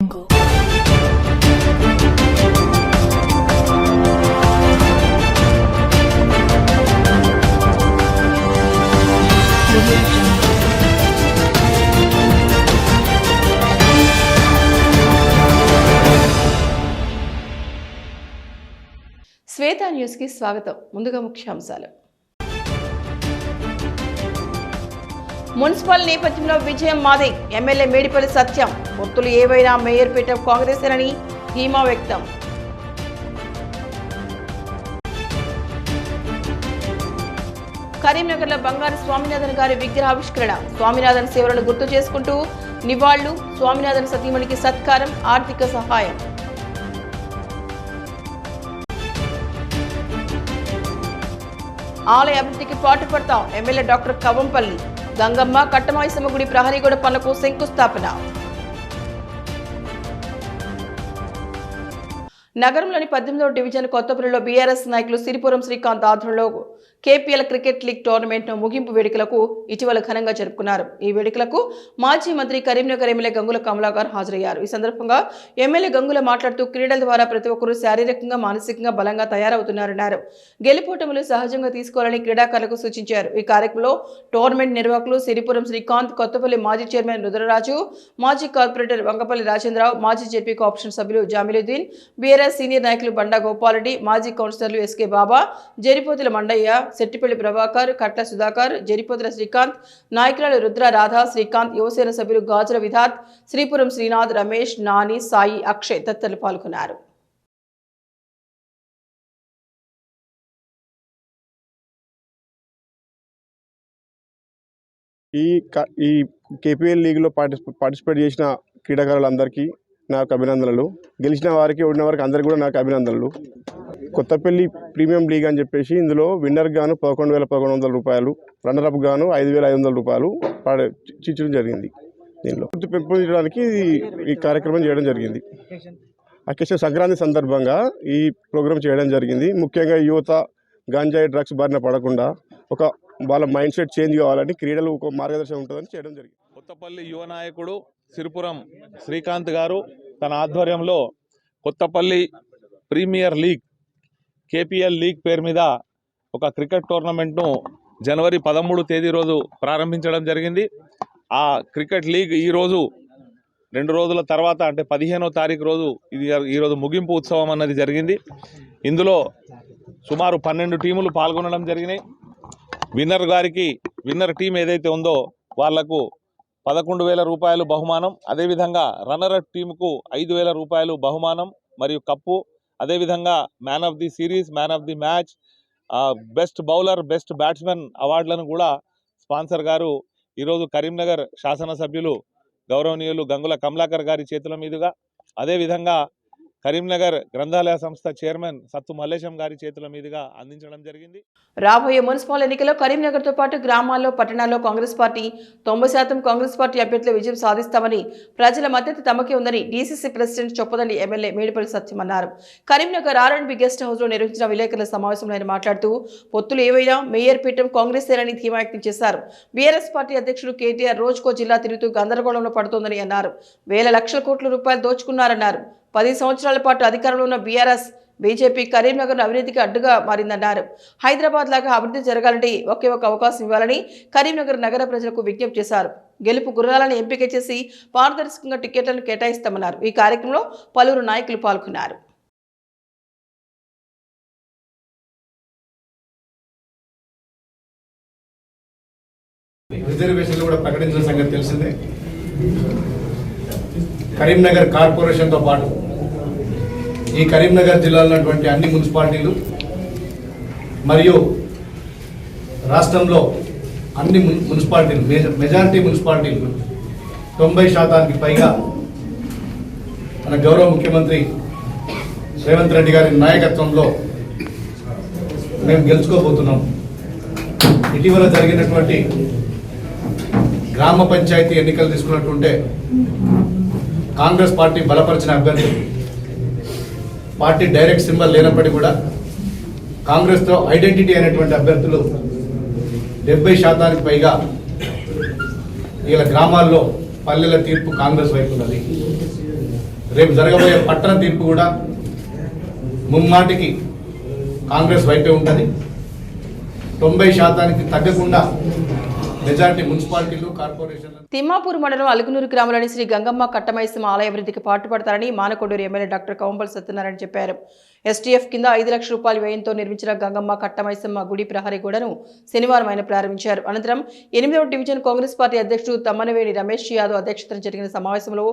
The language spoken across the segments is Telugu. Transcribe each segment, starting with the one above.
శ్వేత న్యూస్ కి స్వాగతం. ముందుగా ముఖ్యాంశాలు. మున్సిపల్ నేపథ్యంలో విజయం మాదే. ఎమ్మెల్యే మేడిపల్లి సత్యం. పొత్తులు ఏవైనా మేయర్ పీఠం కాంగ్రెసేనని ధీమా వ్యక్తం. కరీంనగర్లో బంగారు స్వామినాథన్ గారి విగ్రహావిష్కరణ. స్వామినాథన్ సేవలను గుర్తు చేసుకుంటూ నివాళులు. స్వామినాథన్ సతీమణికి సత్కారం, ఆర్థిక సహాయం. ఆలయ అభివృద్ధికి పాటుపడతాం. MLA doctor Kavampalli. గంగమ్మ కట్టమాయిసమ్మ గుడి ప్రహరీగూడ పనులకు శంకుస్థాపన. నగరంలోని 18వ డివిజన్ కొత్తపల్లిలో బీఆర్ఎస్ నాయకులు సిరిపురం శ్రీకాంత్ ఆధ్వర్యంలో కేపీఎల్ క్రికెట్ లీగ్ టోర్నమెంట్ ముగింపు వేడుకలకు ఇటీవల ఘనంగా జరుపుకున్నారు. ఈ వేడుకలకు మాజీ మంత్రి కరీంనగర్ ఎమ్మెల్యే గంగుల కమలాకర్ హాజరయ్యారు. ఈ సందర్భంగా ఎమ్మెల్యే గంగుల మాట్లాడుతూ క్రీడల ద్వారా ప్రతి ఒక్కరూ శారీరకంగా మానసికంగా బలంగా తయారవుతున్నారన్నారు. గెలుపోటములు సహజంగా తీసుకోవాలని క్రీడాకారులకు సూచించారు. ఈ కార్యక్రమంలో టోర్నమెంట్ నిర్వాహకులు సిరిపురం శ్రీకాంత్, కొత్తపల్లి మాజీ చైర్మన్ రుద్రరాజు, మాజీ కార్పొరేటర్ వంగపల్లి రాజేంద్రరావు, మాజీ జెడ్పీ కోఆపరేషన్ సభ్యులు జామిలుద్దీన్, బీఆర్ఎస్ సీనియర్ నాయకులు బండా గోపాలరెడ్డి, మాజీ కౌన్సిలర్లు ఎస్కే బాబా, జరిపోతుల మండయ్య, సెట్టిపల్లి ప్రభాకర్, కట్ల సుధాకర్, జరిపోతుల శ్రీకాంత్, నాయకురాలు రుద్ర రాధా శ్రీకాంత్, యువసేన సభ్యులు గాజుల విధాత్, శ్రీపురం శ్రీనాథ్, రమేష్, నాని, సాయి, అక్షయ్ తదితరులు పాల్గొన్నారు. ఈ కేపీఎల్ లీగ్లో పార్టిసిపేట్ చేసిన క్రీడాకారులందరికీ నాకు అభినందనలు. గెలిచిన వారికి, ఓడిన వారికి అందరికీ కూడా నాకు అభినందనలు. కొత్తపల్లి ప్రీమియం లీగ్ అని చెప్పేసి ఇందులో విన్నర్ గాను 11,100 రూపాయలు, రన్నరప్ గాను 5,500 రూపాయలు ఇచ్చడం జరిగింది. దీనిలో పెంపొందించడానికి ఈ కార్యక్రమం చేయడం జరిగింది. అకేషన్ సంక్రాంతి సందర్భంగా ఈ ప్రోగ్రాం చేయడం జరిగింది. ముఖ్యంగా యువత గాంజాయి డ్రగ్స్ బారిన పడకుండా వాళ్ళ మైండ్ సెట్ చేంజ్ కావాలని క్రీడలు ఒక మార్గదర్శనం ఉంటుందని చేయడం జరిగింది. కొత్తపల్లి యువ నాయకుడు సిరిపురం శ్రీకాంత్ గారు తన ఆధ్వర్యంలో Kothapalli premier league KPL league పేరు మీద ఒక క్రికెట్ టోర్నమెంట్ను జనవరి 13 తేదీ రోజు ప్రారంభించడం జరిగింది. ఆ క్రికెట్ లీగ్ ఈరోజు 2 రోజుల తర్వాత అంటే 15వ తారీఖు రోజు ఈరోజు ముగింపు ఉత్సవం అన్నది జరిగింది. ఇందులో సుమారు 12 టీములు పాల్గొనడం జరిగినాయి. విన్నర్ టీం ఏదైతే ఉందో వాళ్లకు 11,000 రూపాయలు బహుమానం, అదేవిధంగా రన్నరప్ టీముకు 5,000 రూపాయలు బహుమానం మరియు కప్పు, అదేవిధంగా man of the series, man of the match, best bowler, best batsmen అవార్డులను కూడా స్పాన్సర్ గారు ఈరోజు కరీంనగర్ శాసనసభ్యులు గౌరవనీయులు గంగుల కమలాకర్ గారి చేతుల మీదుగా, అదేవిధంగా కరీంనగర్ గ్రంథాలయ సంస్థ చైర్మన్ సత్తు మల్లేశం గారి చేతుల మీదుగా అందించడం జరిగింది. రాబోయే మున్సిపల్ ఎన్నికల్లో కరీంనగర్తో పాటు గ్రామాల్లో, పట్టణాల్లో కాంగ్రెస్ పార్టీ 90% కాంగ్రెస్ పార్టీ అభ్యర్థుల విజయం సాధిస్తామని, ప్రజల మద్దతు తమకే ఉందని DCC president Choppadandi MLA Medipalli Satyam అన్నారు. కరీంనగర్ R&B గెస్ట్ హౌస్ లో నిర్వహించిన విలేకరుల సమావేశంలో ఆయన మాట్లాడుతూ పొత్తులు ఏవైనా మేయర్ పీఠం కాంగ్రెసేనని ధీమా వ్యక్తం చేశారు. బీఆర్ఎస్ పార్టీ అధ్యక్షుడు కేటీఆర్ రోజుకో జిల్లా తిరుగుతూ గందరగోళంలో పడుతోందని అన్నారు. వేల లక్షల కోట్ల రూపాయలు దోచుకున్నారన్నారు. 10 సంవత్సరాల పాటు అధికారంలో ఉన్న బీఆర్ఎస్ బీజేపీ కరీంనగర్ అవినీతికి అడ్డుగా మారిందన్నారు. హైదరాబాద్ లాగా అభివృద్ధి జరగాలంటే ఒకే ఒక అవకాశం ఇవ్వాలని కరీంనగర్ నగర ప్రజలకు విజ్ఞప్తి చేశారు. గెలుపు గుర్రాలను ఎంపిక చేసి పారదర్శకంగా టికెట్లను కేటాయిస్తామన్నారు. ఈ కార్యక్రమంలో పలువురు నాయకులు పాల్గొన్నారు. రిజర్వేషన్లు కూడా ప్రకటించిన సంగతి తెలిసిందే. కరీంనగర్ కార్పొరేషన్తో పాటు ఈ కరీంనగర్ జిల్లాలో ఉన్నటువంటి అన్ని మున్సిపాలిటీలు మరియు రాష్ట్రంలో అన్ని మున్సిపాలిటీలు, మెజారిటీ మున్సిపాలిటీలు 90% పైగా మన గౌరవ ముఖ్యమంత్రి రేవంత్ రెడ్డి గారి నాయకత్వంలో మేము గెలుచుకోబోతున్నాం. ఇటీవల జరిగినటువంటి గ్రామ పంచాయతీ ఎన్నికలు తీసుకున్నట్టుంటే కాంగ్రెస్ పార్టీ బలపరిచిన అభ్యర్థులు, పార్టీ డైరెక్ట్ సింబల్ లేనప్పటికీ కూడా కాంగ్రెస్తో ఐడెంటిటీ అయినటువంటి అభ్యర్థులు 70% పైగా ఇలా గ్రామాల్లో పల్లెల తీర్పు కాంగ్రెస్ వైపు ఉన్నది. రేపు జరగబోయే పట్టణ తీర్పు కూడా ముమ్మాటికి కాంగ్రెస్ వైపే ఉంటుంది. 90% తగ్గకుండా మెజారిటీ మున్సిపాలిటీలు, కార్పొరేషన్లు. తిమ్మాపూర్ మండలం అలుగునూరు గ్రామంలోని శ్రీ గంగమ్మ కట్టమైసమ్మ ఆలయ అభివృద్ధికి పాటుపడతారని మానకొండూరు ఎమ్మెల్యే డాక్టర్ కవంపల్లి సత్యనారాయణ చెప్పారు. ఎస్టీఎఫ్ కింద 5 లక్షల రూపాయల వ్యయంతో నిర్మించిన గంగమ్మ కట్టమైసమ్మ గుడి ప్రహరీ గోడను శనివారం ఆయన ప్రారంభించారు. అనంతరం 8వ డివిజన్ కాంగ్రెస్ పార్టీ అధ్యక్షుడు తమ్మనవేణి రమేష్ యాదవ్ అధ్యక్షతన జరిగిన సమావేశంలో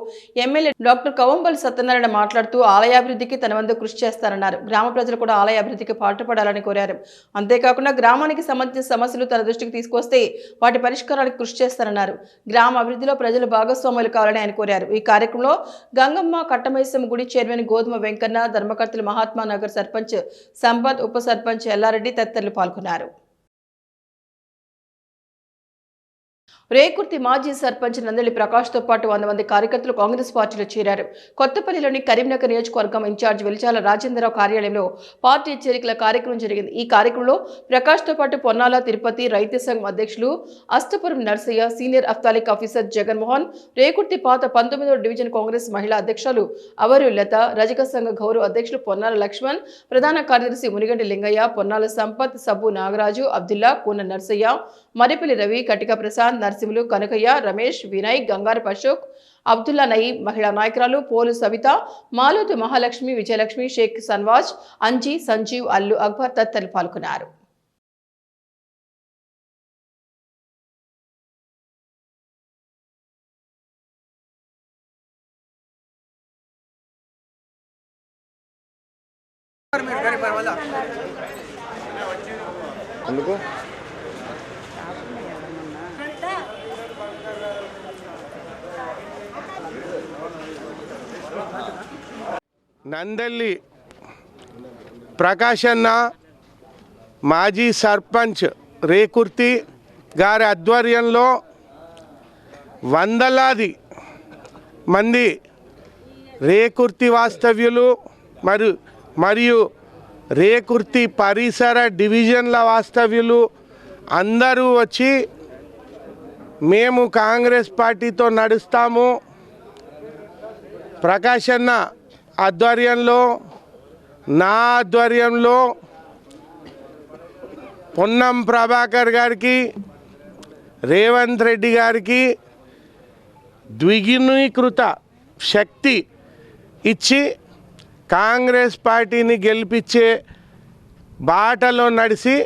ఎమ్మెల్యే డాక్టర్ కవంపల్లి సత్యనారాయణ మాట్లాడుతూ ఆలయాభివృద్ధికి తన వంతు కృషి చేస్తారన్నారు. గ్రామ ప్రజలు కూడా ఆలయ అభివృద్ధికి పాటుపడాలని కోరారు. అంతేకాకుండా గ్రామానికి సంబంధించిన సమస్యలు తన దృష్టికి తీసుకొస్తే వాటి పరిష్కారానికి కృషి చేస్తారన్నారు. గ్రామ అభివృద్ధిలో ప్రజలు భాగస్వాములు కావాలని ఆయన కోరారు. ఈ కార్యక్రమంలో గంగమ్మ కట్టమైసమ్మ గుడి చైర్మన్ గోధుమ వెంకన్న, ధర్మకర్తలు మహాత్మా నగర్ సర్పంచ్ సంపత్, ఉప సర్పంచ్ ఎల్లారెడ్డి తదితరులు పాల్గొన్నారు. రేకుర్తి మాజీ సర్పంచ్ నందలి ప్రకాష్తో పాటు 100 మంది కార్యకర్తలు కాంగ్రెస్ పార్టీలో చేరారు. కొత్తపల్లిలోని కరీంనగర్ నియోజకవర్గం ఇన్ఛార్జ్ వెలిచాల రాజేంద్రరావు కార్యాలయంలో పార్టీ చేరికల కార్యక్రమం జరిగింది. ఈ కార్యక్రమంలో ప్రకాష్తో పాటు పొన్నాల తిరుపతి రైతు సంఘం అధ్యక్షులు అష్టపురం నర్సయ్య, సీనియర్ అఫ్తాలిక్ ఆఫీసర్ జగన్మోహన్, రేకుర్తి పాత 19వ డివిజన్ కాంగ్రెస్ మహిళా అధ్యక్షులు అవరు లత, రజక సంఘ గౌరవ అధ్యక్షులు పొన్నాల లక్ష్మణ్, ప్రధాన కార్యదర్శి మునిగంటి లింగయ్య, పొన్నాల సంపత్, సబ్బు నాగరాజు, అబ్దుల్లా, కూన నర్సయ్య, మరిపల్లి రవి, కటిక ప్రసాద్, నరసింహులు, కనకయ్య, రమేష్, వినయ్, గంగారు అశోక్, అబ్దుల్లా నయీం, మహిళా నాయకురాలు పోలు సవిత, మాలోతు మహాలక్ష్మి, విజయలక్ష్మి, షేక్ సన్వాజ్, అంజీ, సంజీవ్, అల్లు అక్బర్ తదితరులు పాల్గొన్నారు. అందుకు నందల్లి ప్రకాశన్న మాజీ సర్పంచ్ రేకుర్తి గారి ఆధ్వర్యంలో వందలాది మంది రేకుర్తి వాస్తవ్యులు మరియు రేకుర్తి పరిసర డివిజన్ల వాస్తవ్యులు అందరూ వచ్చి మేము కాంగ్రెస్ పార్టీతో నడుస్తాము, ప్రకాశన్న ఆధ్వర్యంలో, నా ఆధ్వర్యంలో పొన్నం ప్రభాకర్ గారికి, రేవంత్ రెడ్డి గారికి ద్విగుణీకృత శక్తి ఇచ్చి కాంగ్రెస్ పార్టీని గెలిపించే బాటలో నడిచి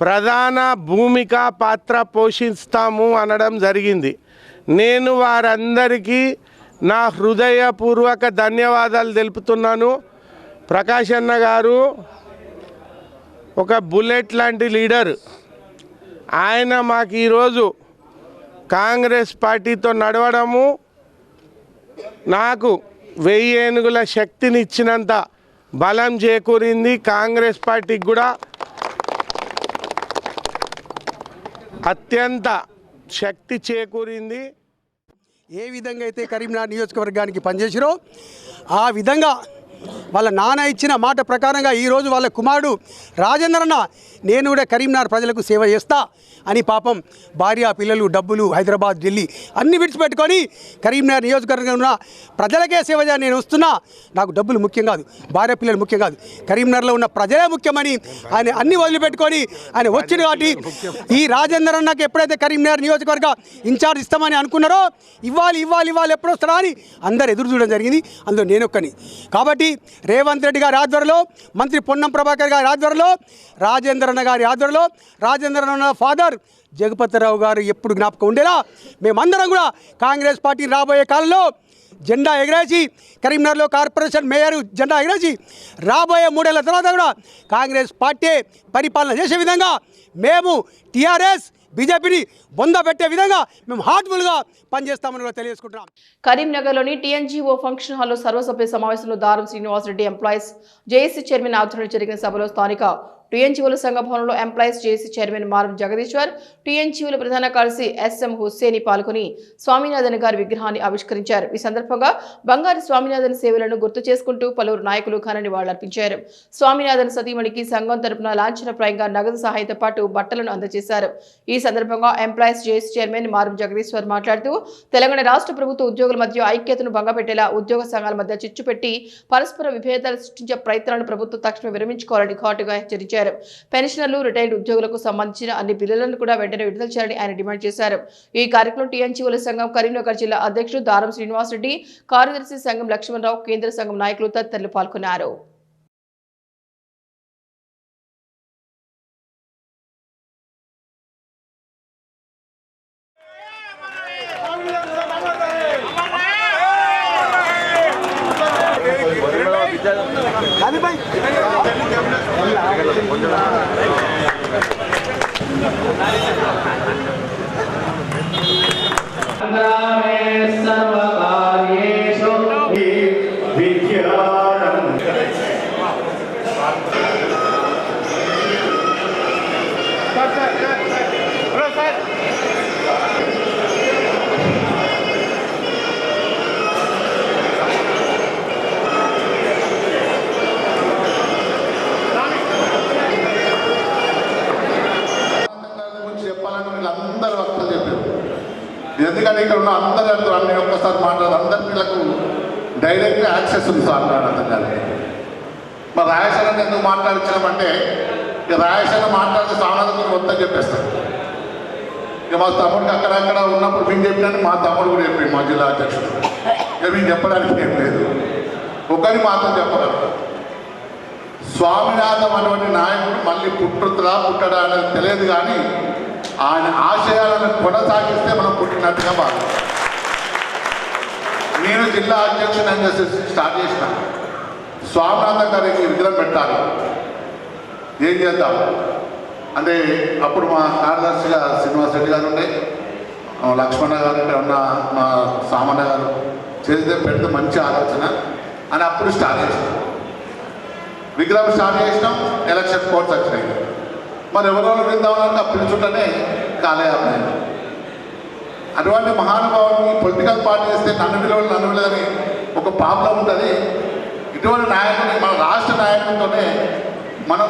ప్రధాన భూమిక పాత్ర పోషిస్తాము అనడం జరిగింది. నేను వారందరికీ నా హృదయపూర్వక ధన్యవాదాలు తెలుపుతున్నాను. ప్రకాశన్న గారు ఒక బుల్లెట్ లాంటి లీడర్. ఆయన మాకు ఈరోజు కాంగ్రెస్ పార్టీతో నడవడము నాకు 1000 ఏనుగుల శక్తిని ఇచ్చినంత బలం చేకూరింది. కాంగ్రెస్ పార్టీకి కూడా అత్యంత శక్తి చేకూరింది. ఏ విధంగా అయితే కరీంనగర్ నియోజకవర్గానికి పనిచేసిరో ఆ విధంగా వాళ్ళ నాన్న ఇచ్చిన మాట ప్రకారంగా ఈరోజు వాళ్ళ కుమారుడు రాజేంద్రన్న నేను కూడా కరీంనగర్ ప్రజలకు సేవ చేస్తా అని పాపం భార్య, పిల్లలు, డబ్బులు, హైదరాబాద్, ఢిల్లీ అన్నీ విడిచిపెట్టుకొని కరీంనగర్ నియోజకవర్గంలో ఉన్న ప్రజలకే సేవ చేయాలి. నేను వస్తున్నా, నాకు డబ్బులు ముఖ్యం కాదు, భార్య పిల్లలు ముఖ్యం కాదు, కరీంనగర్లో ఉన్న ప్రజలే ముఖ్యమని ఆయన అన్నీ వదిలిపెట్టుకొని ఆయన వచ్చిన కాబట్టి ఈ రాజేంద్ర అన్నకు ఎప్పుడైతే కరీంనగర్ నియోజకవర్గ ఇన్ఛార్జ్ ఇస్తామని అనుకున్నారో ఇవ్వాలి ఎప్పుడు వస్తారా అని అందరు ఎదురు చూడడం జరిగింది. అందులో నేను ఒక్కని. కాబట్టి రేవంత్ రెడ్డి గారి ఆధ్వర్యంలో, మంత్రి పొన్నం ప్రభాకర్ గారి ఆధ్వర్యంలో, రాజేంద్ర అన్న గారి ఆధ్వర్యంలో, రాజేంద్ర అన్న ఫాదర్ జగపతిరావు గారు ఎప్పుడు జ్ఞాపకం ఉండేలా మేమందరం కూడా కాంగ్రెస్ పార్టీ రాబోయే కాలంలో జెండా ఎగరేసి, కరీంనగర్లో కార్పొరేషన్ మేయర్ జెండా ఎగరేసి రాబోయే 3 ఏళ్ల తర్వాత కూడా కాంగ్రెస్ పార్టీ పరిపాలన చేసే విధంగా మేము టీఆర్ఎస్ బీజేపీని బొంద పెట్టే విధంగా మేము హార్ట్ఫుల్గా పనిచేస్తామని కూడా తెలియజేసుకుంటున్నాం. కరీంనగర్లోని టీఎన్జీఓ ఫంక్షన్ హాల్లో సర్వసభ్య సమావేశంలో దారం శ్రీనివాసరెడ్డి ఎంప్లాయీస్ జేఏసీ చైర్మన్ ఆధ్వర్యంలో జరిగిన సభలో స్థానిక టీఎన్జీఓల సంఘ భవనంలో ఎంప్లాయీస్ జేసీ చైర్మన్ మారం జగదీశ్వర్, టీఎన్జీఓల ప్రధాన కార్యదర్శి ఎస్ఎం హుస్సేని పాల్గొని స్వామినాథన్ గారి విగ్రహాన్ని ఆవిష్కరించారు. ఈ సందర్భంగా బంగారు స్వామినాథన్ సేవలను గుర్తు చేసుకుంటూ పలువురు నాయకులు ఘన నివాళులర్పించారు. స్వామినాథన్ సతీమణికి సంఘం తరపున లాంఛనప్రాయంగా నగదు సహాయంతో పాటు బట్టలను అందజేశారు. ఈ సందర్భంగా ఎంప్లాయీస్ జేసీ చైర్మన్ మారం జగదీశ్వర్ మాట్లాడుతూ తెలంగాణ రాష్ట్ర ప్రభుత్వ ఉద్యోగుల మధ్య ఐక్యతను భంగపెట్టేలా ఉద్యోగ సంఘాల మధ్య చిచ్చు పెట్టి పరస్పర విభేదాలు సృష్టించే ప్రయత్నాలను ప్రభుత్వం తక్షణం విరమించుకోవాలని ఘాటుగా హెచ్చరించారు. పెన్షనర్లు, రిటైర్డ్ ఉద్యోగులకు సంబంధించిన అన్ని బిల్లులను కూడా వెంటనే విడుదల చేయాలని ఆయన డిమాండ్ చేశారు. ఈ కార్యక్రమం టీఎన్జీఓల సంఘం కరీంనగర్ జిల్లా అధ్యక్షుడు దారం శ్రీనివాసరెడ్డి, కార్యదర్శి సంఘం లక్ష్మణరావు, కేంద్ర సంఘం నాయకులు తదితరులు పాల్గొన్నారు. ఎందుకంటే ఇక్కడ ఉన్న అందరితో నేను ఒక్కసారి మాట్లాడాలి. అందరి పిల్లలకు డైరెక్ట్ యాక్సెస్ ఉంది సార్ అర్థం కాదు. మరి రాయశాలని ఎందుకు మాట్లాడించామంటే ఇక రాయశాల మాట్లాడితే సామాజిక మొత్తం చెప్పేస్తాను. ఇక మా తమ్ముడికి అక్కడక్కడ ఉన్నప్పుడు మేము చెప్పినాను, మా తమ్ముడు కూడా చెప్పాడు, మా జిల్లా అధ్యక్షుడు. ఇక మేము చెప్పడానికి ఏం లేదు, ఒకరి మాత్రం చెప్పగలరు. స్వామినాథం అటువంటి నాయకుడు మళ్ళీ పుట్టుతురా పుట్టడా అనేది తెలియదు, కానీ ఆయన ఆశయాలను కొనసాగిస్తే మనం పుట్టినట్టుగా భావిస్తాం. నేను జిల్లా అధ్యక్షుడు అని స్టార్ట్ చేసిన స్వామినాథం గారికి విగ్రహం పెట్టాలి, ఏం చేద్దాం అంటే అప్పుడు మా కార్యదర్శిగా శ్రీనివాసరెడ్డి గారు ఉండే, లక్ష్మణ గారు ఇక్కడ ఉన్న మా సామాన్య గారు చేస్తే పెడితే మంచి ఆలోచన అని అప్పుడు స్టార్ట్ చేసినాం. విగ్రహం స్టార్ట్ చేసినాం, ఎలక్షన్ కోర్ట్స్ వచ్చినాయి. మరి ఎవరెవరు వెళ్దామన్నా పిలుచుంటేనే కాలేయాలి. అటువంటి మహానుభావుని పొలిటికల్ పార్టీ చేస్తే నన్ను విలువలని ఒక ప్రాబ్లం ఉంటుంది. ఇటువంటి నాయకుని మన రాష్ట్ర నాయకులతోనే మనం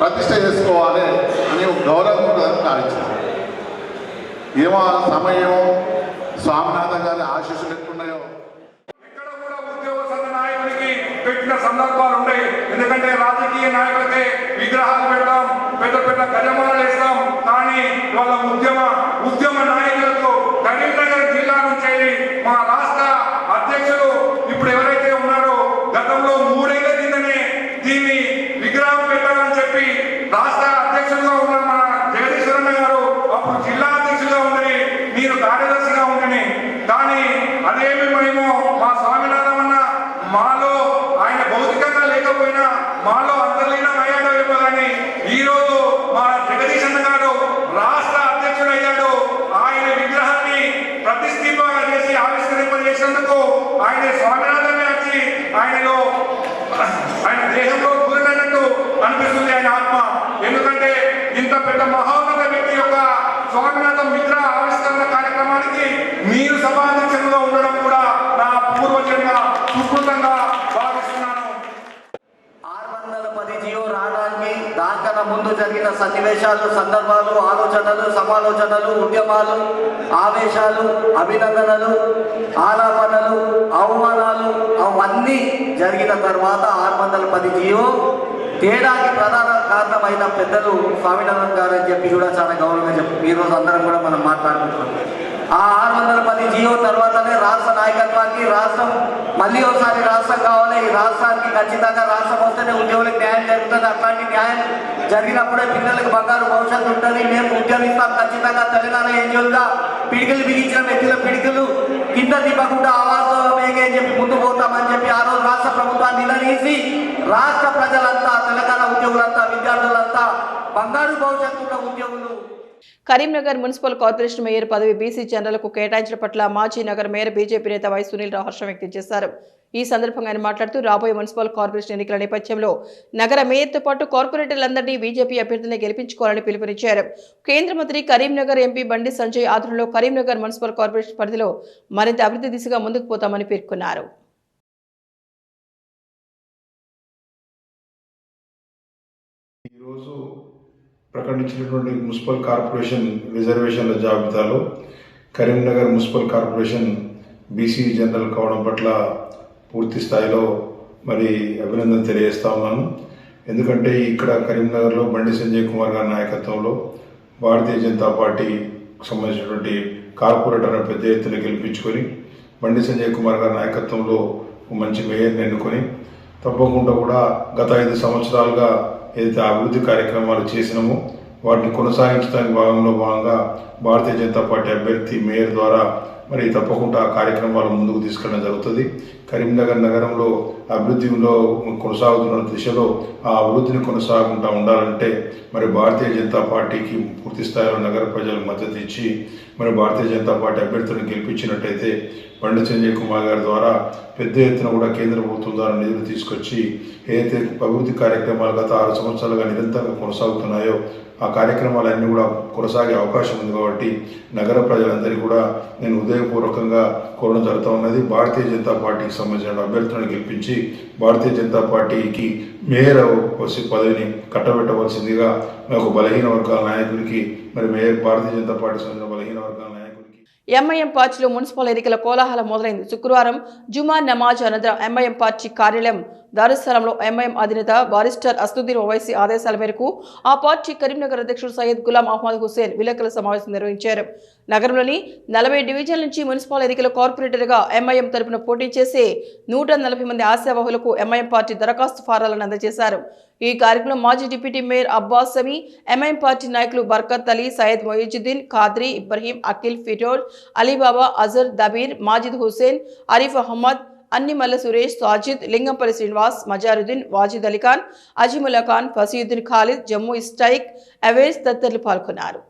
ప్రతిష్ట చేసుకోవాలి అని ఒక గౌరవం ఉంటుందని భావించాం. ఏమో సమయం స్వామినాథన్ గారి ఆశీస్సులు ఎట్లున్నాయో ఇక్కడ కూడా ఉద్యోగ సంఘ నాయకుడికి పెట్టిన సందర్భాలు ఉన్నాయి. ఎందుకంటే రాజకీయ నాయకులకే విగ్రహాలు పెడతాం, పెద్ద పెద్ద గజమాలు వేస్తాం, కానీ వాళ్ళ ఉద్యమ నాయకులకు కరీంనగర్ జిల్లా నుంచి మా రాష్ట్ర అధ్యక్షులు ఇప్పుడు ఎవరైతే ఉన్నారో గతంలో 3 ఏళ్ల కిందనే దీన్ని విగ్రహం పెట్టాలని చెప్పి రాష్ట్ర అధ్యక్షులుగా ఉన్న మన జగదీశ్వరన్న గారు అప్పుడు జిల్లా అధ్యక్షులుగా ఉందని, మీరు కార్యదర్శిగా ఉందని, కానీ అదేమి మేము మా స్వామినాథం అన్న మాలో ఆయన భౌతికంగా లేకపోయినా మాలో అంతర్లీనం అయ్యాడో ఏమో, కానీ ఈరోజు మా జగదీష్ అన్న గారు రాష్ట్ర అధ్యక్షుడు అయ్యాడు. ఆయన విగ్రహాన్ని ప్రతిష్ఠింప చేసి ఆవిష్కరింపజేసినందుకు ఆయన స్వామినాథమే వచ్చి ఆయన దేహంలో కూరినట్టు అనిపిస్తుంది ఆయన ఆత్మ. ఎందుకంటే ఇంత పెద్ద మహోన్నత వ్యక్తి యొక్క స్వామినాథం విగ్రహ ఆవిష్కరణ కార్యక్రమానికి మీరు సభాధ్యక్షులుగా ఉండడం కూడా నా పూర్వజన్మ సుకృతంగా భావిస్తున్నాను. 610 జియో రావడానికి దానికన్నా ముందు జరిగిన సన్నివేశాలు, సందర్భాలు, ఆలోచనలు, సమాలోచనలు, ఉద్యమాలు, ఆవేశాలు, అభినందనలు, ఆలాపనలు, అవమానాలు అవన్నీ జరిగిన తర్వాత 610 జియో తేడాకి ప్రధాన కారణమైన పెద్దలు స్వామినాథన్ గారు అని చెప్పి కూడా చాలా గౌరవంగా చెప్పి ఈరోజు అందరం కూడా మనం మాట్లాడుకుంటున్నాం. ఆ 610 జియో తర్వాతనే రాష్ట్ర నాయకత్వానికి రాష్ట్రం మళ్ళీ ఒకసారి రాష్ట్రం కావాలి. ఈ రాష్ట్రానికి ఖచ్చితంగా రాష్ట్రం వస్తేనే ఉద్యోగులకు న్యాయం జరుగుతుంది. అట్లాంటి న్యాయం జరిగినప్పుడే పిల్లలకు బంగారు భవిష్యత్తు ఉంటుంది. మేము ఉద్యమిస్తాం ఖచ్చితంగా. తెలంగాణ ఎన్జిఓలుగా పిడికిలు బిగించిన వ్యక్తుల పిడికిలు కింద దిబ్బకుండా ఆవాసమే అని చెప్పి ముందు పోతామని చెప్పి ఆ రోజు రాష్ట్ర ప్రభుత్వాన్ని నిలదీసి రాష్ట్ర ప్రజలంతా, తెలంగాణ ఉద్యోగులంతా, విద్యార్థులంతా బంగారు భవిష్యత్తున్న ఉద్యోగులు. కరీంనగర్ మున్సిపల్ కార్పొరేషన్ మేయర్ పదవి బీసీ జనరల్కు కేటాయించడం పట్ల మాజీ నగర మేయర్ బీజేపీ నేత వై సునీల్ రావు హర్షం వ్యక్తం చేశారు. ఈ సందర్భంగా ఆయన మాట్లాడుతూ రాబోయే మున్సిపల్ కార్పొరేషన్ ఎన్నికల నేపథ్యంలో నగర మేయర్తో పాటు కార్పొరేటర్లందరినీ బీజేపీ అభ్యర్థులను గెలిపించుకోవాలని పిలుపునిచ్చారు. కేంద్ర మంత్రి కరీంనగర్ ఎంపీ బండి సంజయ్ ఆధ్వర్యంలో కరీంనగర్ మున్సిపల్ కార్పొరేషన్ పరిధిలో మరింత అభివృద్ధి దిశగా ముందుకు పోతామని పేర్కొన్నారు. ఈరోజు ప్రకటించినటువంటి మున్సిపల్ కార్పొరేషన్ రిజర్వేషన్ల జాబితాలో Karimnagar municipal corporation BC general కావడం పట్ల పూర్తి స్థాయిలో మరి అభినందన తెలియజేస్తా ఉన్నాను. ఎందుకంటే ఇక్కడ కరీంనగర్లో బండి సంజయ్ కుమార్ గారి నాయకత్వంలో భారతీయ జనతా పార్టీకి సంబంధించినటువంటి కార్పొరేటర్ను పెద్ద ఎత్తున గెలిపించుకొని బండి సంజయ్ కుమార్ గారి నాయకత్వంలో మంచి మేయర్ని ఎన్నుకొని తప్పకుండా కూడా గత 5 సంవత్సరాలుగా ఏదైతే అభివృద్ధి కార్యక్రమాలు చేసినామో వాటిని కొనసాగించడానికి భాగంగా భారతీయ జనతా పార్టీ అభ్యర్థి మేయర్ ద్వారా మరి తప్పకుండా ఆ కార్యక్రమాలు ముందుకు తీసుకెళ్ళడం జరుగుతుంది. కరీంనగర్ నగరంలో అభివృద్ధిలో కొనసాగుతున్న దిశలో ఆ అభివృద్ధిని కొనసాగుతూ ఉండాలంటే మరి భారతీయ జనతా పార్టీకి పూర్తి స్థాయిలో నగర ప్రజలకు మద్దతు ఇచ్చి మరి భారతీయ జనతా పార్టీ అభ్యర్థులను గెలిపించినట్టయితే బండి సంజయ్ కుమార్ గారి ద్వారా పెద్ద ఎత్తున కూడా కేంద్ర ప్రభుత్వం ద్వారా నిధులు తీసుకొచ్చి ఏదైతే అభివృద్ధి కార్యక్రమాలు గత 6 సంవత్సరాలుగా నిరంతరంగా కొనసాగుతున్నాయో ఆ కార్యక్రమాలన్నీ కూడా కొనసాగే అవకాశం ఉంది. కాబట్టి నగర ప్రజలందరికీ కూడా నేను హృదయపూర్వకంగా కోరడం జరుగుతూ ఉన్నది. భారతీయ జనతా పార్టీకి సంబంధించిన అభ్యర్థులను గెలిపించి భారతీయ జనతా పార్టీకి మేయర్ పదవిని కట్టబెట్టవలసిందిగా ఒక బలహీన వర్గాల నాయకుడికి మరి మేయర్ భారతీయ జనతా పార్టీకి సంబంధించిన బలహీన వర్గాల నాయకుడికి ఎంఐఎం పార్టీలో మున్సిపల్ ఎన్నికల కోలాహలం మొదలైంది. శుక్రవారం జుమా నమాజ్ అనంతరం ఎంఐఎం పార్టీ కార్యాలయం దారుస్థలంలో ఎంఐఎం అధినేత బారిస్టర్ అసదుద్దీన్ ఓవైసీ ఆదేశాల మేరకు ఆ పార్టీ కరీంనగర్ అధ్యక్షుడు సయ్యద్ గులాం అహ్మద్ హుస్సేన్ విలేకరుల సమావేశం నిర్వహించారు. నగరంలోని 40 డివిజన్ల నుంచి మున్సిపల్ ఎన్నికల కార్పొరేటర్గా ఎంఐఎం తరపున పోటీ చేసే 140 మంది ఆశావహులకు ఎంఐఎం పార్టీ దరఖాస్తు ఫారాలను అందజేశారు. ఈ కార్యక్రమంలో మాజీ డిప్యూటీ మేయర్ అబ్బాస్ సమీ, ఎంఐఎం పార్టీ నాయకులు బర్కత్ అలీ, సయ్యద్ మొయిజుద్దీన్, ఖాద్రీ, ఇబ్రహీం, అఖిల్, ఫిటోర్, అలీబాబా, అజర్, దబీర్, మాజిద్ హుస్సేన్, అరీఫ్ అహ్మద్, అన్నిమల్ల సురేష్, సాజిద్, లింగంపల్లి శ్రీనివాస్, మజారుద్దీన్, వాజిద్ అలీఖాన్, అజీముల్లా ఖాన్, ఫసీయుద్దీన్ ఖాలిద్, జమ్మూ ఇస్టైక్, అవేజ్ తదితరులు పాల్గొన్నారు.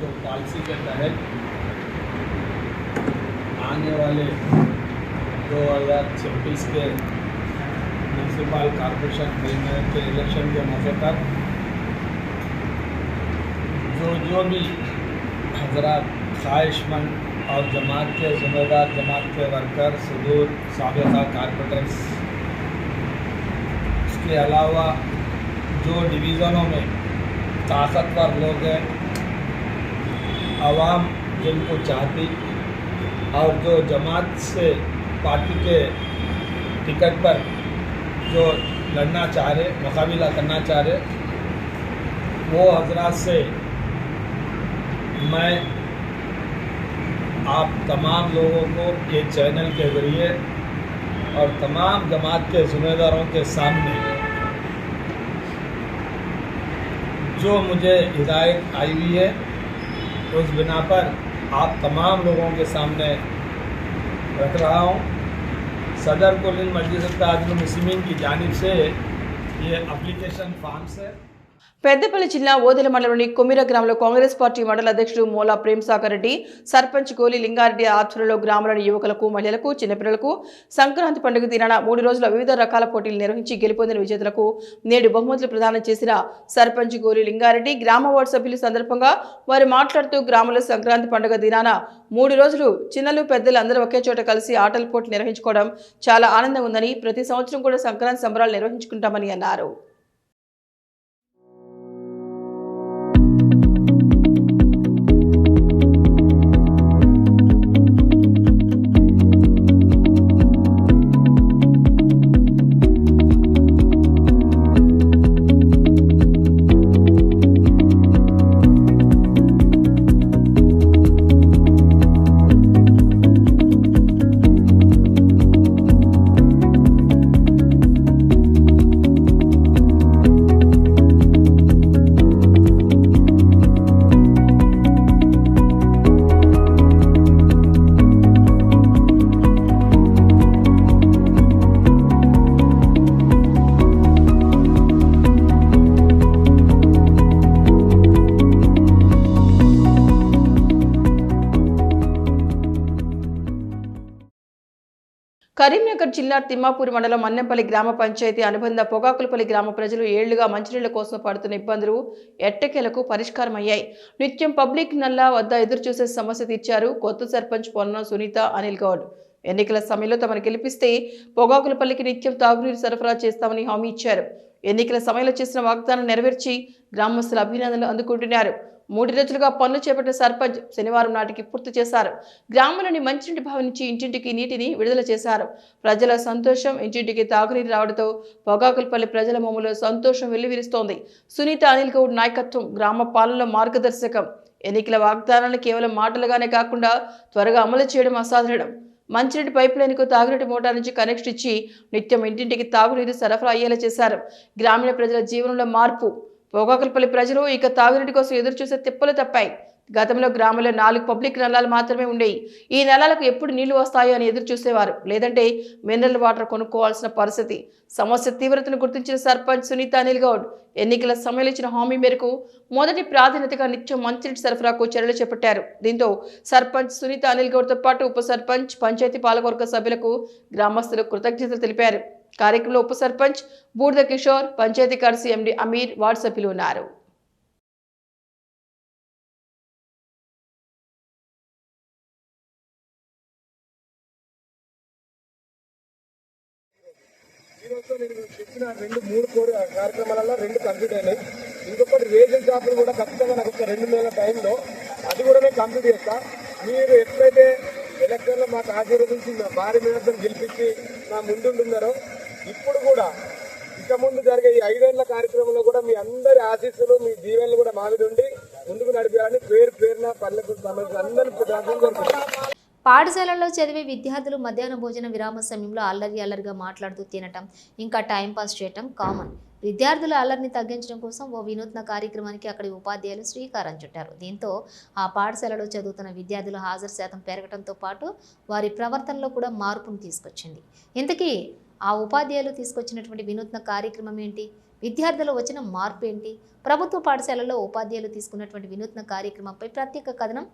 जो पॉलिसी के तहत आने वाले 2026 के म्यूनसिपल कॉर्पोरेशन मेयर के इलेक्शन के मौके पर जो भी हजरात ख्वाहिशमंद और जमात के ज़िम्मेदार, जमात के वर्कर, सुदूर साबिक़ा कॉर्पोरेटर्स, इसके अलावा जो डिवीज़नों में ताकतवर लोग हैं, आवाम जिनको चाहती और जो जमात से पार्टी के टिकट पर जो लड़ना चाह रहे, मुकाबला करना चाह रहे, वो हजरात से मैं आप तमाम लोगों को ये चैनल के ज़रिए और तमाम जमात के ज़िम्मेदारों के सामने जो मुझे हिदायत आई हुई है उस बिना पर आप तमाम लोगों के सामने रख रहा हूँ। सदर कुल मजलिस इत्तेहादुल मुस्लिमीन की जानिब से ये एप्लीकेशन फॉर्म्स है। పెద్దపల్లి జిల్లా ఓదెల మండలంలోని కొమిర గ్రామంలో కాంగ్రెస్ పార్టీ మండల అధ్యక్షుడు మూలా ప్రేమ్సాగర్ రెడ్డి, సర్పంచ్ గోలి లింగారెడ్డి ఆధ్వర్యంలో గ్రామంలోని యువకులకు, మహిళలకు, చిన్నపిల్లలకు సంక్రాంతి పండుగ దినాన 3 రోజుల వివిధ రకాల పోటీలు నిర్వహించి గెలుపొందిన విజేతలకు నేడు బహుమతులు ప్రదానం చేసిన సర్పంచ్ గోలి లింగారెడ్డి గ్రామ వార్డు సభ్యుల సందర్భంగా వారు మాట్లాడుతూ గ్రామంలో సంక్రాంతి పండుగ దినాన 3 రోజులు చిన్నలు పెద్దలు అందరూ ఒకే చోట కలిసి ఆటల పోటీ నిర్వహించుకోవడం చాలా ఆనందంగా ఉందని, ప్రతి సంవత్సరం కూడా సంక్రాంతి సంబరాలు నిర్వహించుకుంటామని అన్నారు. కరీంనగర్ జిల్లా తిమ్మాపూర్ మండలం మన్నెంపల్లి గ్రామ పంచాయతీ అనుబంధ పొగాకులపల్లి గ్రామ ప్రజలు ఏళ్లుగా మంచినీళ్ల కోసం పడుతున్న ఇబ్బందులు ఎట్టకేలకు పరిష్కారమయ్యాయి. నిత్యం పబ్లిక్ నల్లా వద్ద ఎదురుచూసే సమస్య తీర్చారు కొత్త సర్పంచ్ పొన్న సునీత అనిల్ గౌడ్. ఎన్నికల సమయంలో తమను గెలిపిస్తే పొగాకులపల్లికి నిత్యం తాగునీరు సరఫరా చేస్తామని హామీ ఇచ్చారు. ఎన్నికల సమయంలో చేసిన వాగ్దానం నెరవేర్చి గ్రామస్తుల అభినందనలు అందుకుంటున్నారు. 3 రోజులుగా పనులు చేపట్టిన సర్పంచ్ శనివారం నాటికి పూర్తి చేశారు. గ్రామంలోని మంచినీటి బావి నుంచి ఇంటింటికి నీటిని విడుదల చేశారు. ప్రజల సంతోషం, ఇంటింటికి తాగునీరు రావడంతో పొగాకులపల్లి ప్రజల మొమ్మలో సంతోషం వెల్లివిరుస్తోంది. సునీత అనిల్ గౌడ్ నాయకత్వం గ్రామ పాలనలో మార్గదర్శకం. ఎన్నికల వాగ్దానాలను కేవలం మాటలుగానే కాకుండా త్వరగా అమలు చేయడం అసాధారణం. మంచినీటి పైప్ లైన్కు తాగునీటి మోటార్ నుంచి కనెక్షన్ ఇచ్చి నిత్యం ఇంటింటికి తాగునీరు సరఫరా అయ్యేలా చేశారు. గ్రామీణ ప్రజల జీవనంలో మార్పు. పొగాకులపల్లి ప్రజలు ఇక తాగునీటి కోసం ఎదురుచూసే తిప్పలు తప్పాయి. గతంలో గ్రామంలో 4 పబ్లిక్ నల్లాలు మాత్రమే ఉండేవి. ఈ నల్లాలకు ఎప్పుడు నీళ్లు వస్తాయో అని ఎదురు చూసేవారు, లేదంటే మినరల్ వాటర్ కొనుక్కోవాల్సిన పరిస్థితి. సమస్య తీవ్రతను గుర్తించిన సర్పంచ్ సునీత అనిల్ గౌడ్ ఎన్నికల సమయంలో ఇచ్చిన హామీ మేరకు మొదటి ప్రాధాన్యతగా నిత్యం మంచినీటి సరఫరాకు చర్యలు చేపట్టారు. దీంతో సర్పంచ్ సునీత అనిల్ గౌడ్తో పాటు ఉప సర్పంచ్, పంచాయతీ పాలకవర్గ సభ్యులకు గ్రామస్తులు కృతజ్ఞతలు తెలిపారు. కార్యక్రమంలో ఉప సర్పంచ్ బూడిద కిషోర్, పంచాయతీ కార్యదర్శి ఎండి అమీర్, వార్డు సభ్యులు ఉన్నారు. నేను చెప్పిన 2-3 కార్యక్రమాలలో 2 కంప్లీట్ అయినాయి. ఇంకొకటి రేషన్ షాపులు కూడా ఖచ్చితంగా నాకు ఒక 2 నెలల టైంలో అది కూడా నేను కంప్లీట్ చేస్తా. మీరు ఎప్పుడైతే ఎలక్షన్లో మాకు ఆశీర్వదించి మా భారీ మేధం గెలిపించి నా ముందుంటున్నారో ఇప్పుడు కూడా ఇక ముందు జరిగే ఈ 5 ఏళ్ల కార్యక్రమంలో కూడా మీ అందరి ఆశీస్సులు, మీ దీవెనలు కూడా మా మీద ఉండి ముందుకు నడిపేయాలని పేరున పల్లెకు సంబంధించిన అందరినీ కోరుకుంటున్నాను. పాఠశాలల్లో చదివే విద్యార్థులు మధ్యాహ్న భోజన విరామ సమయంలో అల్లరిగా మాట్లాడుతూ తినటం, ఇంకా టైంపాస్ చేయటం కామన్. విద్యార్థుల అల్లరిని తగ్గించడం కోసం ఓ వినూత్న కార్యక్రమానికి అక్కడి ఉపాధ్యాయులు శ్రీకారం చుట్టారు. దీంతో ఆ పాఠశాలలో చదువుతున్న విద్యార్థుల హాజరు శాతం పెరగడంతో పాటు వారి ప్రవర్తనలో కూడా మార్పును తీసుకొచ్చింది. ఇంతకీ ఆ ఉపాధ్యాయులు తీసుకొచ్చినటువంటి వినూత్న కార్యక్రమం ఏంటి? విద్యార్థులు వచ్చిన మార్పు ఏంటి? ప్రభుత్వ పాఠశాలలో ఉపాధ్యాయులు తీసుకున్నటువంటి వినూత్న కార్యక్రమంపై ప్రత్యేక కథనం.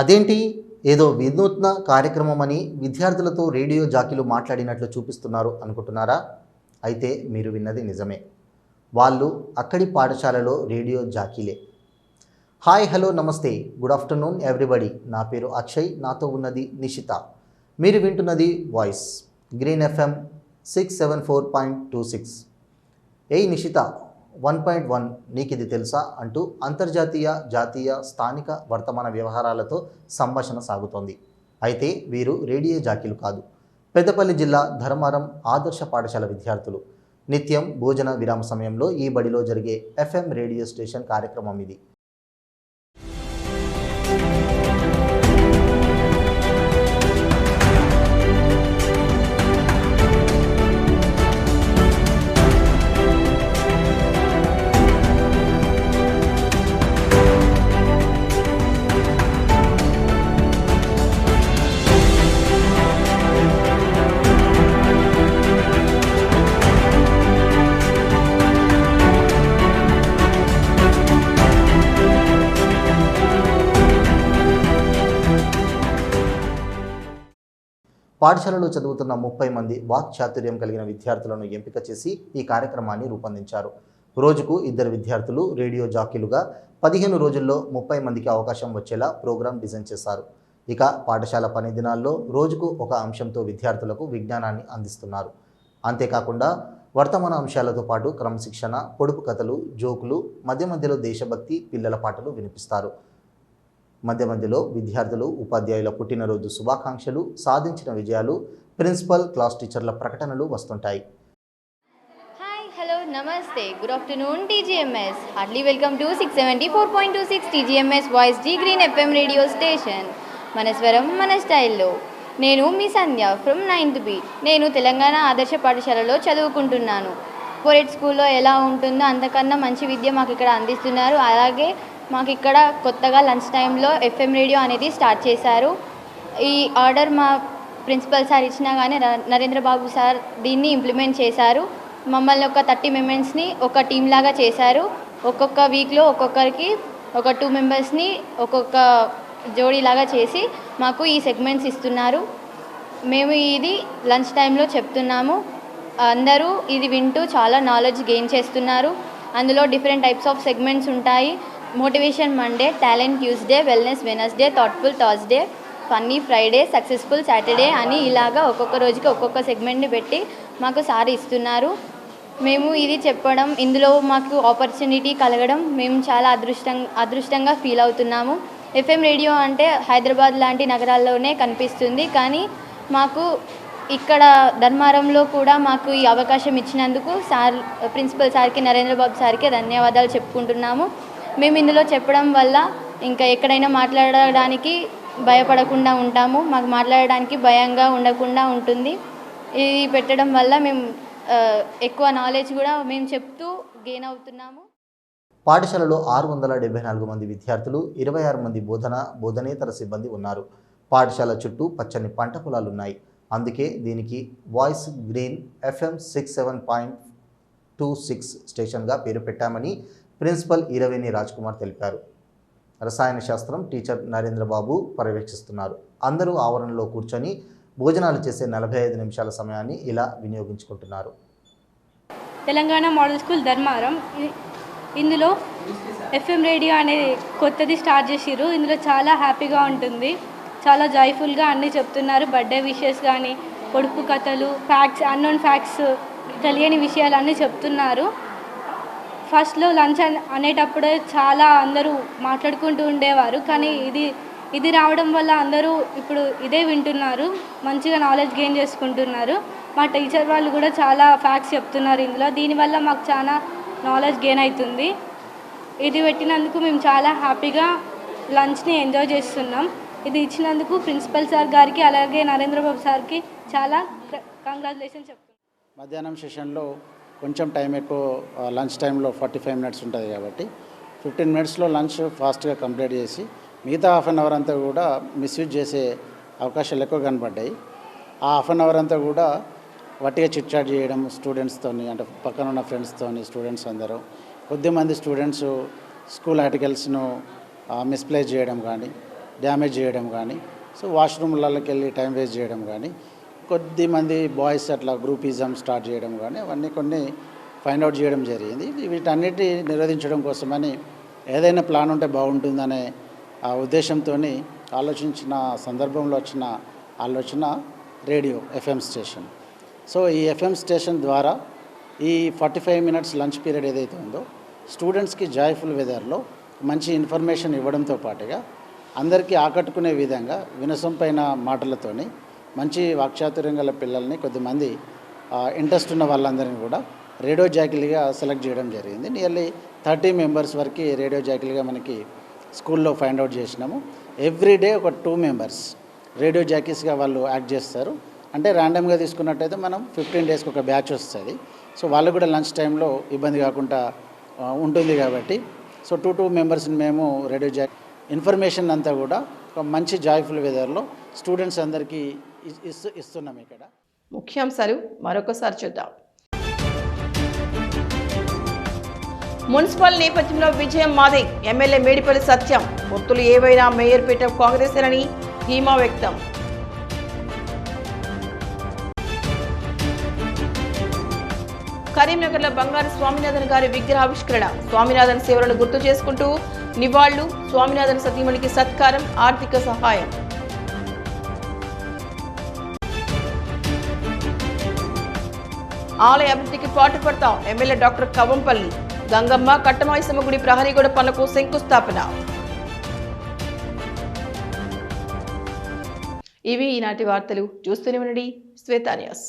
అదేంటి ఏదో వినూత్న కార్యక్రమం అని విద్యార్థులతో రేడియో జాకీలు మాట్లాడినట్లు చూపిస్తున్నారు అనుకుంటున్నారా? అయితే మీరు విన్నది నిజమే. వాళ్ళు అక్కడి పాఠశాలలో రేడియో జాకీలే. హాయ్, హలో, నమస్తే, గుడ్ ఆఫ్టర్నూన్ ఎవ్రీబడి. నా పేరు అక్షయ్, నాతో ఉన్నది నిషిత. మీరు వింటున్నది వాయిస్ గ్రీన్ FM 674.26. ఏయ్ నిషిత, 1.1 నీకిది తెలుసా అంటూ అంతర్జాతీయ, జాతీయ, స్థానిక వర్తమాన వ్యవహారాలతో సంభాషణ సాగుతోంది. అయితే వీరు రేడియో జాకీలు కాదు, పెద్దపల్లి జిల్లా ధర్మారం ఆదర్శ పాఠశాల విద్యార్థులు. నిత్యం భోజన విరామ సమయంలో ఈ బడిలో జరిగే FM రేడియో స్టేషన్ కార్యక్రమం ఇది. పాఠశాలలో చదువుతున్న 30 మంది వాక్చాతుర్యం కలిగిన విద్యార్థులను ఎంపిక చేసి ఈ కార్యక్రమాన్ని రూపొందించారు. రోజుకు 2 విద్యార్థులు రేడియో జాకీలుగా 15 రోజుల్లో 30 మందికి అవకాశం వచ్చేలా ప్రోగ్రాం డిజైన్ చేశారు. ఇక పాఠశాల పని దినాల్లో రోజుకు ఒక అంశంతో విద్యార్థులకు విజ్ఞానాన్ని అందిస్తున్నారు. అంతేకాకుండా వర్తమాన అంశాలతో పాటు క్రమశిక్షణ, పొడుపు కథలు, జోకులు, మధ్యలో దేశభక్తి, పిల్లల పాటలు వినిపిస్తారు. మధ్యలో విద్యార్థులు, ఉపాధ్యాయుల పుట్టినరోజు శుభాకాంక్షలు, సాధించిన విజయాలు, ప్రిన్సిపల్, క్లాస్ టీచర్ల ప్రకటనలు వస్తుంటాయి. హాయ్, హలో, నమస్తే, good afternoon TGMS. Heartly welcome to 674.26 TGMS voice G green FM radio station. మన స్వరం మన స్టైల్లో. నేను మీ సంధ్య ఫ్రమ్ 9th B. నేను తెలంగాణ ఆదర్శ పాఠశాలలో చదువుకుంటున్నాను. కార్పొరేట్ స్కూల్లో ఎలా ఉంటుందో అంతకన్నా మంచి విద్య మాకు ఇక్కడ అందిస్తున్నారు. అలాగే మాకు ఇక్కడ కొత్తగా లంచ్ టైంలో FM రేడియో అనేది స్టార్ట్ చేశారు. ఈ ఆర్డర్ మా ప్రిన్సిపల్ సార్ ఇచ్చినా కానీ నరేంద్ర బాబు సార్ దీన్ని ఇంప్లిమెంట్ చేశారు. మమ్మల్ని ఒక 30 మెంబర్స్ని ఒక టీం లాగా చేశారు. ఒక్కొక్క వీక్లో ఒక్కొక్కరికి ఒక 2 మెంబర్స్ని ఒక్కొక్క జోడీలాగా చేసి మాకు ఈ సెగ్మెంట్స్ ఇస్తున్నారు. మేము ఇది లంచ్ టైంలో చెప్తున్నాము. అందరూ ఇది వింటూ చాలా నాలెడ్జ్ గెయిన్ చేస్తున్నారు. అందులో డిఫరెంట్ టైప్స్ ఆఫ్ సెగ్మెంట్స్ ఉంటాయి. Motivation Monday, talent Tuesday, wellness Wednesday, thoughtful Thursday, funny Friday, successful Saturday అని ఇలాగా ఒక్కొక్క రోజుకి ఒక్కొక్క సెగ్మెంట్ని పెట్టి మాకు సార్ ఇస్తున్నారు. మేము ఇది చెప్పడం, ఇందులో మాకు ఆపర్చునిటీ కలగడం మేము చాలా అదృష్టంగా ఫీల్ అవుతున్నాము. FM రేడియో అంటే హైదరాబాద్ లాంటి నగరాల్లోనే కనిపిస్తుంది, కానీ మాకు ఇక్కడ ధర్మారంలో కూడా మాకు ఈ అవకాశం ఇచ్చినందుకు ప్రిన్సిపల్ సార్కి, నరేంద్ర బాబు సార్కి ధన్యవాదాలు చెప్పుకుంటున్నాము. మేము ఇందులో చెప్పడం వల్ల ఇంకా ఎక్కడైనా మాట్లాడడానికి భయపడకుండా ఉంటాము. మాకు మాట్లాడడానికి భయంగా ఉండకుండా ఉంటుంది. ఇది పెట్టడం వల్ల మేము ఎక్కువ నాలెడ్జ్ కూడా మేము చెప్తూ గెయిన్ అవుతున్నాము. పాఠశాలలో 674 మంది విద్యార్థులు, 26 మంది బోధనేతర సిబ్బంది ఉన్నారు. పాఠశాల చుట్టూ పచ్చని పంట పొలాలున్నాయి. అందుకే దీనికి వాయిస్ గ్రీన్ FM 67.26 స్టేషన్గా పేరు పెట్టామని ప్రిన్సిపల్ ఈరవేణి రాజ్ కుమార్ తెలిపారు. రసాయన శాస్త్రం టీచర్ నరేంద్ర బాబు పర్యవేక్షిస్తున్నారు. అందరూ ఆవరణలో కూర్చొని భోజనాలు చేసే 45 నిమిషాల సమయాన్ని ఇలా వినియోగించుకుంటున్నారు. తెలంగాణ మోడల్ స్కూల్ ధర్మారం, ఇందులో FM రేడియో అనేది కొత్తది స్టార్ట్ చేసిర్రు. ఇందులో చాలా హ్యాపీగా ఉంటుంది, చాలా జాయ్ఫుల్గా అన్నీ చెప్తున్నారు. బర్త్డే విషెస్ కానీ, పొడుపు కథలు, ఫ్యాక్ట్స్, అన్నోన్ ఫ్యాక్ట్స్, తెలియని విషయాలన్నీ చెప్తున్నారు. ఫస్ట్లో లంచ్ అనేటప్పుడే చాలా అందరూ మాట్లాడుకుంటూ ఉండేవారు, కానీ ఇది రావడం వల్ల అందరూ ఇప్పుడు ఇదే వింటున్నారు, మంచిగా నాలెడ్జ్ గెయిన్ చేసుకుంటున్నారు. మా టీచర్ వాళ్ళు కూడా చాలా ఫ్యాక్ట్స్ చెప్తున్నారు ఇందులో. దీనివల్ల మాకు చాలా నాలెడ్జ్ గెయిన్ అవుతుంది. ఇది పెట్టినందుకు మేము చాలా హ్యాపీగా లంచ్ని ఎంజాయ్ చేస్తున్నాం. ఇది ఇచ్చినందుకు ప్రిన్సిపల్ సార్ గారికి అలాగే నరేంద్ర బాబు సార్కి చాలా కంగ్రాచులేషన్ చెప్తున్నాం. మధ్యాహ్నం సెషన్లో కొంచెం టైం ఎక్కువ, లంచ్ టైంలో 45 మినిట్స్ ఉంటుంది కాబట్టి 15 మినిట్స్లో లంచ్ ఫాస్ట్గా కంప్లీట్ చేసి మిగతా హాఫ్ అన్ అవర్ అంతా కూడా మిస్యూజ్ చేసే అవకాశాలు ఎక్కువ కనబడ్డాయి. ఆ హాఫ్ అన్ అవర్ అంతా కూడా వట్టిగా చిట్ చాట్ చేయడం స్టూడెంట్స్తోని, అంటే పక్కన ఉన్న ఫ్రెండ్స్తోని, స్టూడెంట్స్ అందరూ కొద్దిమంది స్టూడెంట్స్ స్కూల్ ఆర్టికల్స్ను మిస్ప్లేస్ చేయడం కానీ, డ్యామేజ్ చేయడం కానీ, సో వాష్రూమ్లకి వెళ్ళి టైం వేస్ట్ చేయడం కానీ, కొద్దిమంది బాయ్స్ అట్లా గ్రూపిజం స్టార్ట్ చేయడం కానీ, అవన్నీ కొన్ని ఫైండ్ అవుట్ చేయడం జరిగింది. వీటన్నిటి నిరోధించడం కోసమని ఏదైనా ప్లాన్ ఉంటే బాగుంటుందనే ఆ ఉద్దేశంతో ఆలోచించిన సందర్భంలో వచ్చిన ఆలోచన రేడియో FM స్టేషన్. సో ఈ FM స్టేషన్ ద్వారా ఈ 45 మినిట్స్ లంచ్ పీరియడ్ ఏదైతే ఉందో స్టూడెంట్స్కి జాయ్ఫుల్ వెదర్లో మంచి ఇన్ఫర్మేషన్ ఇవ్వడంతో పాటుగా అందరికీ ఆకట్టుకునే విధంగా వినసొంపైన మాటలతోని మంచి వాక్చాతుర్యం గల పిల్లల్ని, కొద్దిమంది ఇంట్రెస్ట్ ఉన్న వాళ్ళందరినీ కూడా రేడియో జాకీలుగా సెలెక్ట్ చేయడం జరిగింది. నియర్లీ 30 మెంబర్స్ వరకు రేడియో జాకీలుగా మనకి స్కూల్లో ఫైండ్ అవుట్ చేసినాము. ఎవ్రీడే ఒక 2 మెంబర్స్ రేడియో జాకీస్గా వాళ్ళు యాక్ట్ చేస్తారు. అంటే ర్యాండమ్గా తీసుకున్నట్టయితే మనం 15 డేస్కి ఒక బ్యాచ్ వస్తుంది. సో వాళ్ళు కూడా లంచ్ టైంలో ఇబ్బంది కాకుండా ఉంటుంది కాబట్టి సో 2 మెంబర్స్ని మేము రేడియో జాకీ ఇన్ఫర్మేషన్ అంతా కూడా ఒక మంచి జాయ్ఫుల్ వెదర్లో స్టూడెంట్స్ అందరికీ ఇస్తున్నాం. ఇక్కడ ముఖ్యాంశాలు మరొకసారి చూద్దాం. మున్సిపల్ నేపథ్యంలో విజయం మాదే, ఎమ్మెల్యే మేడిపల్లి సత్యం. పొత్తులు ఏవైనా మేయర్పేట కాంగ్రెసేనని ధీమా వ్యక్తం. కరీంనగర్లో బంగారు స్వామినాథన్ గారి విగ్రహావిష్కరణ. స్వామినాథన్ సేవలను గుర్తు చేసుకుంటూ నివాళులు, స్వామినాథన్ సతీమణికి సత్కారం, ఆర్థిక సహాయం. ఆలయ అభివృద్ధికి పాటుపడతాం, ఎమ్మెల్యే డాక్టర్ కవంపల్లి. గంగమ్మ కట్టమాయిసమ్మ గుడి ప్రహరీగూడ పనులకు శంకుస్థాపన. ఇవి ఈనాటి వార్తలు. చూస్తూనే ఉండండి శ్వేతా న్యూస్.